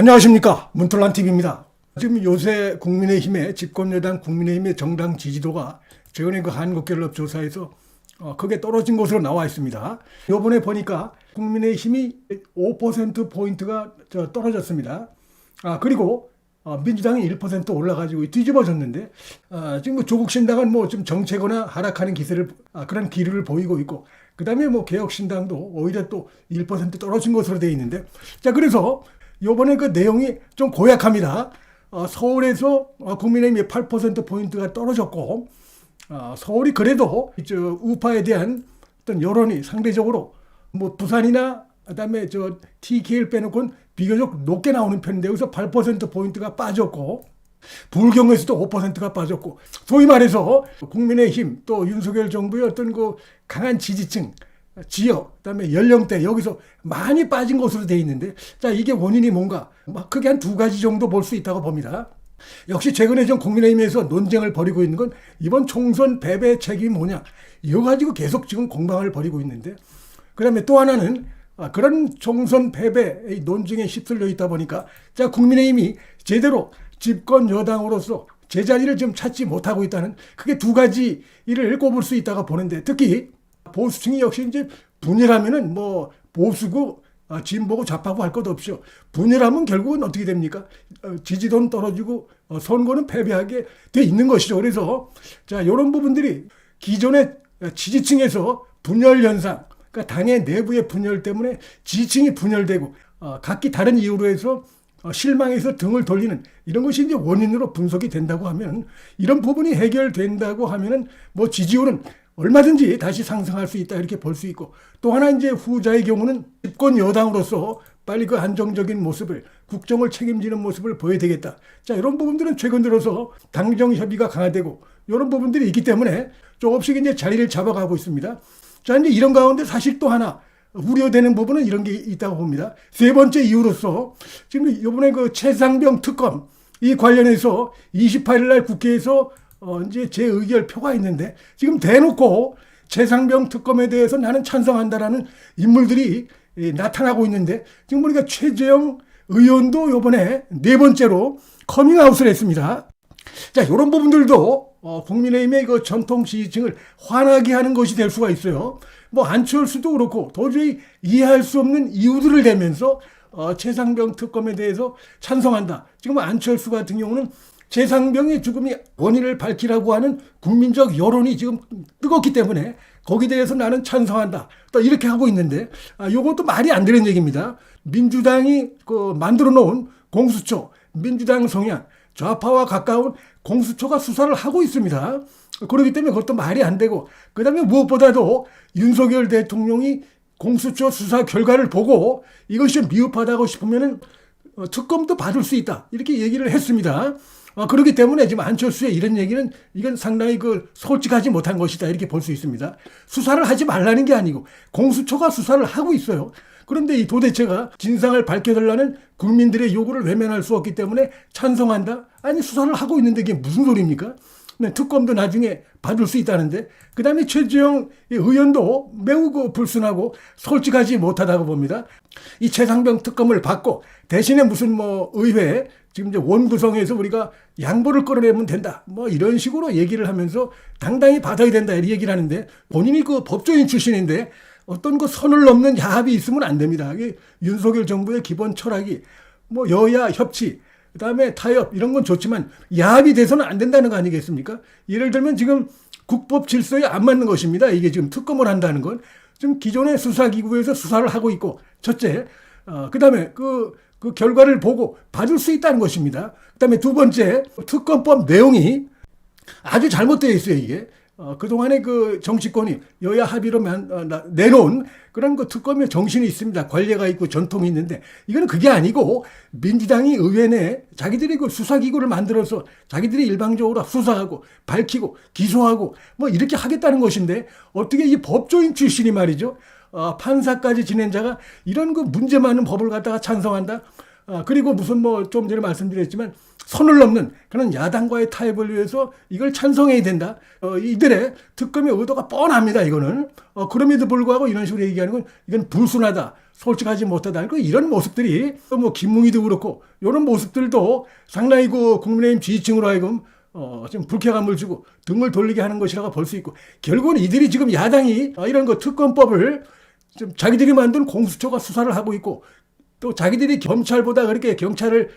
안녕하십니까, 문틀란TV입니다. 지금 요새 국민의힘의 집권여당 국민의힘의 정당 지지도가 최근에 그 한국갤럽 조사에서 크게 떨어진 것으로 나와 있습니다. 요번에 보니까 국민의힘이 5%포인트가 떨어졌습니다. 그리고 민주당이 1% 올라가지고 뒤집어졌는데, 지금 뭐 조국신당은 뭐 좀 정체거나 하락하는 기세를, 그런 기류를 보이고 있고, 그 다음에 뭐 개혁신당도 오히려 또 1% 떨어진 것으로 되어 있는데, 자, 그래서 요번에 그 내용이 좀 고약합니다. 서울에서 국민의힘이 8%포인트가 떨어졌고, 서울이 그래도 우파에 대한 어떤 여론이 상대적으로 뭐 부산이나 그다음에 TK를 빼놓고는 비교적 높게 나오는 편인데, 여기서 8%포인트가 빠졌고, 부울경에서도 5%가 빠졌고, 소위 말해서 국민의힘 또 윤석열 정부의 어떤 그 강한 지지층, 지역, 그다음에 연령대, 여기서 많이 빠진 것으로 되어 있는데, 자, 이게 원인이 뭔가 크게 한 두 가지 정도 볼 수 있다고 봅니다. 역시 최근에 좀 국민의힘에서 논쟁을 벌이고 있는 건 이번 총선 패배 책임이 뭐냐, 이거 가지고 계속 지금 공방을 벌이고 있는데, 그다음에 또 하나는 그런 총선 패배의 논쟁에 휩쓸려 있다 보니까, 자, 국민의힘이 제대로 집권 여당으로서 제자리를 좀 찾지 못하고 있다는, 그게 두 가지 일을 꼽을 수 있다고 보는데, 특히 보수층이 역시 이제 분열하면은 뭐 보수고 진보고 좌파고 할 것 없죠. 분열하면 결국은 어떻게 됩니까? 지지도는 떨어지고 선거는 패배하게 돼 있는 것이죠. 그래서 자, 이런 부분들이 기존의 지지층에서 분열 현상, 그러니까 당의 내부의 분열 때문에 지지층이 분열되고 각기 다른 이유로 해서 실망해서 등을 돌리는, 이런 것이 이제 원인으로 분석이 된다고 하면, 이런 부분이 해결된다고 하면은 뭐 지지율은 얼마든지 다시 상승할 수 있다, 이렇게 볼 수 있고, 또 하나 이제 후자의 경우는 집권 여당으로서 빨리 그 안정적인 모습을, 국정을 책임지는 모습을 보여야 되겠다. 자, 이런 부분들은 최근 들어서 당정 협의가 강화되고 이런 부분들이 있기 때문에 조금씩 이제 자리를 잡아가고 있습니다. 자, 이제 이런 가운데 사실 또 하나 우려되는 부분은 이런 게 있다고 봅니다. 세 번째 이유로서 지금 이번에 그 최상병 특검 이 관련해서 28일 날 국회에서 이제 재의결표가 있는데, 지금 대놓고 최상병 특검에 대해서 나는 찬성한다라는 인물들이 나타나고 있는데, 지금 보니까 최재형 의원도 이번에 네 번째로 커밍아웃을 했습니다. 자, 이런 부분들도 국민의힘의 그 전통 지지층을 화나게 하는 것이 될 수가 있어요. 뭐 안철수도 그렇고 도저히 이해할 수 없는 이유들을 대면서 최상병 특검에 대해서 찬성한다. 지금 안철수 같은 경우는 최상병의 죽음이 원인을 밝히라고 하는 국민적 여론이 지금 뜨겁기 때문에 거기에 대해서 나는 찬성한다, 또 이렇게 하고 있는데, 이것도 말이 안 되는 얘기입니다. 민주당이 만들어 놓은 공수처, 민주당 성향, 좌파와 가까운 공수처가 수사를 하고 있습니다. 그렇기 때문에 그것도 말이 안 되고, 그 다음에 무엇보다도 윤석열 대통령이 공수처 수사 결과를 보고 이것이 미흡하다고 싶으면은 특검도 받을 수 있다, 이렇게 얘기를 했습니다. 그렇기 때문에 지금 안철수의 이런 얘기는 이건 상당히 솔직하지 못한 것이다, 이렇게 볼 수 있습니다. 수사를 하지 말라는 게 아니고 공수처가 수사를 하고 있어요. 그런데 이 도대체가 진상을 밝혀달라는 국민들의 요구를 외면할 수 없기 때문에 찬성한다? 아니, 수사를 하고 있는데 이게 무슨 소리입니까? 특검도 나중에 받을 수 있다는데, 그 다음에 최재형 의원도 매우 불순하고 솔직하지 못하다고 봅니다. 이 최상병 특검을 받고 대신에 무슨 의회 지금 이제 원구성에서 우리가 양보를 끌어내면 된다, 이런 식으로 얘기를 하면서 당당히 받아야 된다, 이렇게 얘기를 하는데, 본인이 법조인 출신인데 어떤 선을 넘는 야합이 있으면 안 됩니다. 윤석열 정부의 기본 철학이 여야 협치, 그다음에 타협, 이런 건 좋지만 야합이 돼서는 안 된다는 거 아니겠습니까? 예를 들면 지금 국법 질서에 안 맞는 것입니다. 이게 지금 특검을 한다는 건 지금 기존의 수사기구에서 수사를 하고 있고, 첫째, 그다음에 그 결과를 보고 받을 수 있다는 것입니다. 그다음에 두 번째, 특검법 내용이 아주 잘못되어 있어요. 이게 그동안의 정치권이 여야 합의로 내놓은 그런 특검의 정신이 있습니다. 관례가 있고 전통이 있는데, 이건 그게 아니고 민주당이 의회 내에 자기들이 수사기구를 만들어서 자기들이 일방적으로 수사하고 밝히고 기소하고 이렇게 하겠다는 것인데, 어떻게 이 법조인 출신이 말이죠, 판사까지 지낸 자가 이런 문제 많은 법을 갖다가 찬성한다? 그리고 무슨 뭐 좀 전에 말씀드렸지만 선을 넘는 그런 야당과의 타협을 위해서 이걸 찬성해야 된다. 이들의 특검의 의도가 뻔합니다. 이거는. 그럼에도 불구하고 이런 식으로 얘기하는 건 이건 불순하다. 솔직하지 못하다. 이런 모습들이 뭐 김웅이도 그렇고 이런 모습들도 상당히 그 국민의힘 지지층으로 하여금 좀 불쾌감을 주고 등을 돌리게 하는 것이라고 볼 수 있고 결국은 이들이 지금 야당이 이런 거 특검법을 좀 자기들이 만든 공수처가 수사를 하고 있고 또 자기들이 검찰보다 그렇게 경찰을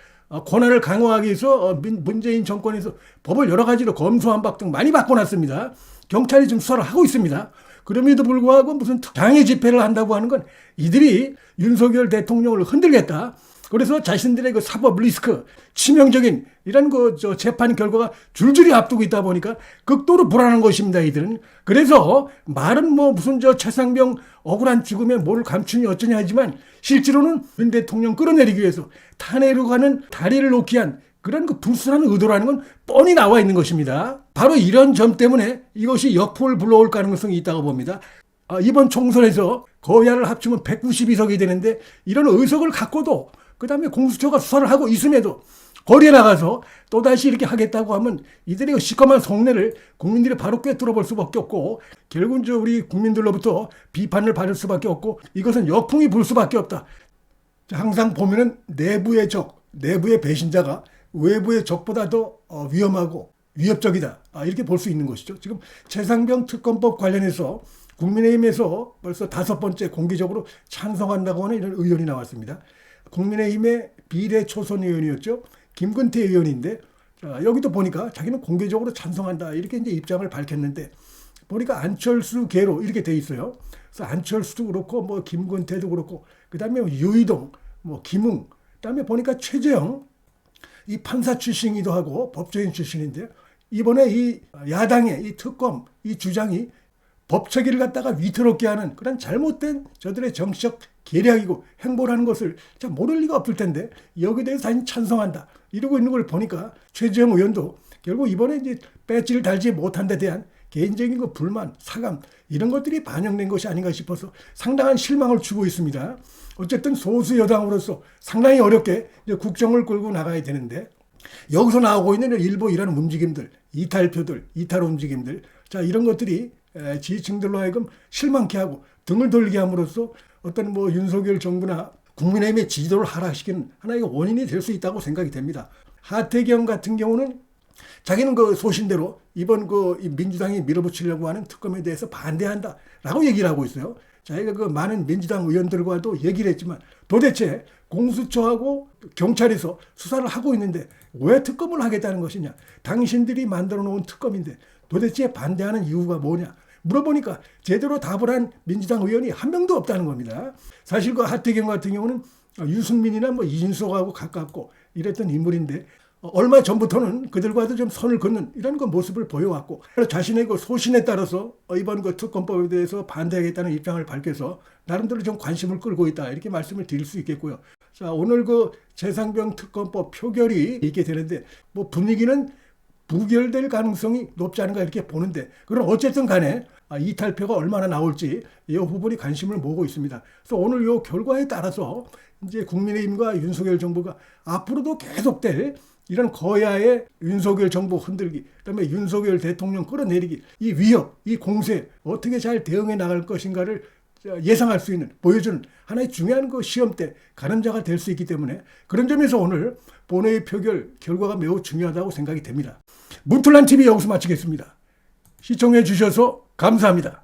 권한을 강화하기 위해서 문재인 정권에서 법을 여러 가지로 검수완박 등 많이 바꿔놨습니다. 경찰이 지금 수사를 하고 있습니다. 그럼에도 불구하고 무슨 장애 집회를 한다고 하는 건 이들이 윤석열 대통령을 흔들겠다. 그래서 자신들의 그 사법 리스크, 치명적인 이런 재판 결과가 줄줄이 앞두고 있다 보니까 극도로 불안한 것입니다, 이들은. 그래서 말은 뭐 무슨 최상병 억울한 죽음에 뭐를 감추니 어쩌냐 하지만 실제로는 윤 대통령 끌어내리기 위해서 탄핵으로 가는 다리를 놓기 위한 그런 그 불순한 의도라는 건 뻔히 나와 있는 것입니다. 바로 이런 점 때문에 이것이 역풍을 불러올 가능성이 있다고 봅니다. 이번 총선에서 거야를 합치면 192석이 되는데 이런 의석을 갖고도 그 다음에 공수처가 수사를 하고 있음에도 거리에 나가서 또다시 이렇게 하겠다고 하면 이들의 시커먼 속내를 국민들이 바로 꿰뚫어 볼 수밖에 없고 결국은 우리 국민들로부터 비판을 받을 수밖에 없고 이것은 역풍이 불 수밖에 없다. 항상 보면은 내부의 적, 내부의 배신자가 외부의 적보다 더 위험하고 위협적이다. 이렇게 볼 수 있는 것이죠. 지금 최상병 특검법 관련해서 국민의힘에서 벌써 5번째 공개적으로 찬성한다고 하는 이런 의견이 나왔습니다. 국민의힘의 비례초선 의원이었죠. 김근태 의원인데 여기도 보니까 자기는 공개적으로 찬성한다 이렇게 이제 입장을 밝혔는데 보니까 안철수계로 이렇게 돼 있어요. 그래서 안철수도 그렇고 뭐 김근태도 그렇고 그다음에 유이동, 뭐 김웅, 그다음에 보니까 최재형 이 판사 출신이기도 하고 법조인 출신인데 이번에 이 야당의 이 특검 이 주장이 법처리를 갖다가 위태롭게 하는 그런 잘못된 저들의 정치적 계략이고 행보라는 것을 참 모를 리가 없을 텐데 여기에 대해서 다시 찬성한다 이러고 있는 걸 보니까 최재형 의원도 결국 이번에 이제 배지를 달지 못한 데 대한 개인적인 그 불만, 사감 이런 것들이 반영된 것이 아닌가 싶어서 상당한 실망을 주고 있습니다. 어쨌든 소수 여당으로서 상당히 어렵게 이제 국정을 끌고 나가야 되는데 여기서 나오고 있는 일부 이런 움직임들, 이탈표들, 이탈 움직임들 자 이런 것들이 지지층들로 하여금 실망케 하고 등을 돌리게 함으로써 어떤 뭐 윤석열 정부나 국민의힘의 지지도를 하락시키는 하나의 원인이 될 수 있다고 생각이 됩니다. 하태경 같은 경우는 자기는 그 소신대로 이번 그 민주당이 밀어붙이려고 하는 특검에 대해서 반대한다라고 얘기를 하고 있어요. 자기가 그 많은 민주당 의원들과도 얘기를 했지만 도대체 공수처하고 경찰에서 수사를 하고 있는데 왜 특검을 하겠다는 것이냐. 당신들이 만들어 놓은 특검인데 도대체 반대하는 이유가 뭐냐. 물어보니까 제대로 답을 한 민주당 의원이 한 명도 없다는 겁니다. 사실 그 하태경 같은 경우는 유승민이나 뭐 이진석하고 가깝고 이랬던 인물인데 얼마 전부터는 그들과도 좀 선을 긋는 이런 그 모습을 보여왔고 자신의 그 소신에 따라서 이번 그 특검법에 대해서 반대하겠다는 입장을 밝혀서 나름대로 좀 관심을 끌고 있다 이렇게 말씀을 드릴 수 있겠고요. 자 오늘 그 최상병 특검법 표결이 있게 되는데 뭐 분위기는 부결될 가능성이 높지 않은가 이렇게 보는데 그럼 어쨌든 간에 이탈표가 얼마나 나올지 이 부분이 관심을 모으고 있습니다. 그래서 오늘 이 결과에 따라서 이제 국민의힘과 윤석열 정부가 앞으로도 계속될 이런 거야의 윤석열 정부 흔들기, 그다음에 윤석열 대통령 끌어내리기, 이 위협, 이 공세 어떻게 잘 대응해 나갈 것인가를 예상할 수 있는, 보여주는 하나의 중요한 그 시험대, 가늠자가 될 수 있기 때문에 그런 점에서 오늘 본회의 표결 결과가 매우 중요하다고 생각이 됩니다. 문틀란TV 여기서 마치겠습니다. 시청해 주셔서 감사합니다.